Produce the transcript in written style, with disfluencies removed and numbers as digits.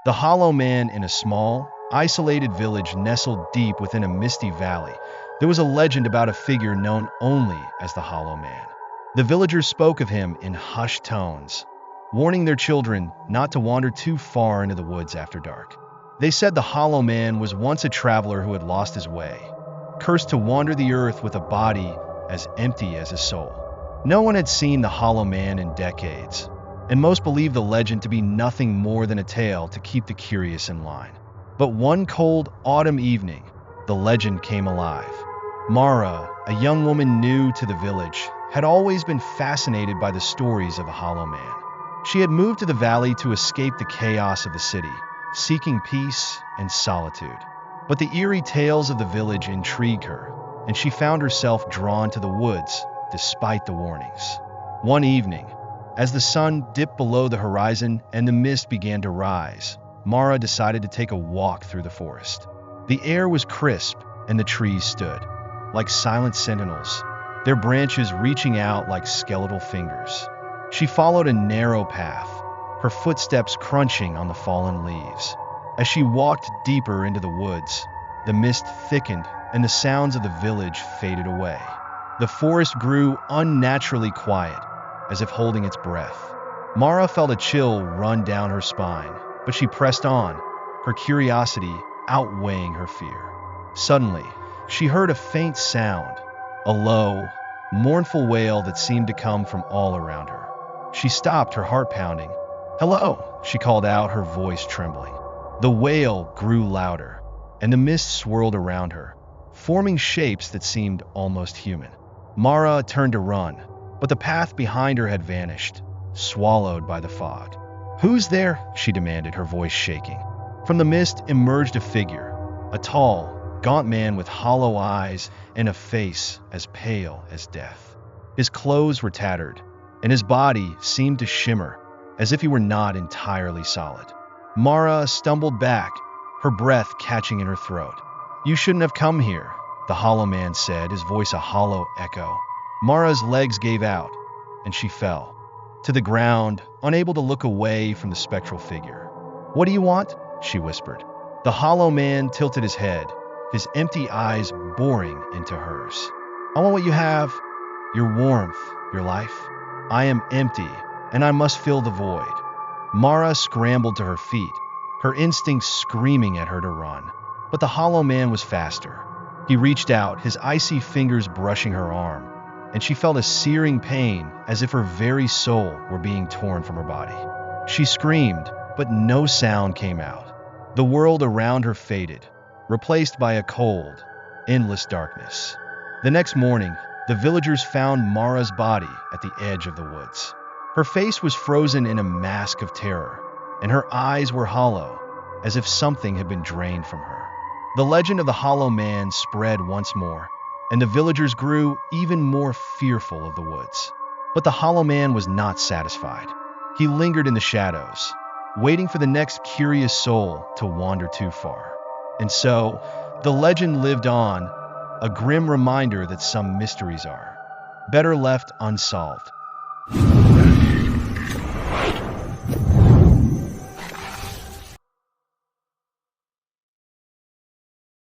The Hollow Man in a small, isolated village nestled deep within a misty valley. There was a legend about a figure known only as the Hollow Man. The villagers spoke of him in hushed tones, warning their children not to wander too far into the woods after dark. They said the Hollow Man was once a traveler who had lost his way, cursed to wander the earth with a body as empty as his soul. No one had seen the Hollow Man in decades, and most believed the legend to be nothing more than a tale to keep the curious in line. But one cold autumn evening, the legend came alive. Mara, a young woman new to the village, had always been fascinated by the stories of a Hollow Man. She had moved to the valley to escape the chaos of the city, seeking peace and solitude. But the eerie tales of the village intrigued her, and she found herself drawn to the woods despite the warnings. One evening, as the sun dipped below the horizon and the mist began to rise, Mara decided to take a walk through the forest. The air was crisp and the trees stood like silent sentinels, their branches reaching out like skeletal fingers. She followed a narrow path, her footsteps crunching on the fallen leaves. As she walked deeper into the woods, the mist thickened and the sounds of the village faded away. The forest grew unnaturally quiet, as if holding its breath. Mara felt a chill run down her spine, but she pressed on, her curiosity outweighing her fear. Suddenly, she heard a faint sound, a low, mournful wail that seemed to come from all around her. She stopped, her heart pounding. "Hello," she called out, her voice trembling. The wail grew louder, and the mist swirled around her, forming shapes that seemed almost human. Mara turned to run, but the path behind her had vanished, swallowed by the fog. "Who's there?" she demanded, her voice shaking. From the mist emerged a figure, a tall, gaunt man with hollow eyes and a face as pale as death. His clothes were tattered, and his body seemed to shimmer, as if he were not entirely solid. Mara stumbled back, her breath catching in her throat. "You shouldn't have come here," the Hollow Man said, his voice a hollow echo. Mara's legs gave out, and she fell to the ground, unable to look away from the spectral figure. "What do you want?" she whispered. The Hollow Man tilted his head, his empty eyes boring into hers. "I want what you have, your warmth, your life. I am empty, and I must fill the void." Mara scrambled to her feet, her instincts screaming at her to run. But the Hollow Man was faster. He reached out, his icy fingers brushing her arm, and she felt a searing pain as if her very soul were being torn from her body. She screamed, but no sound came out. The world around her faded, replaced by a cold, endless darkness. The next morning, the villagers found Mara's body at the edge of the woods. Her face was frozen in a mask of terror, and her eyes were hollow, as if something had been drained from her. The legend of the Hollow Man spread once more, and the villagers grew even more fearful of the woods. But the Hollow Man was not satisfied. He lingered in the shadows, waiting for the next curious soul to wander too far. And so, the legend lived on, a grim reminder that some mysteries are better left unsolved.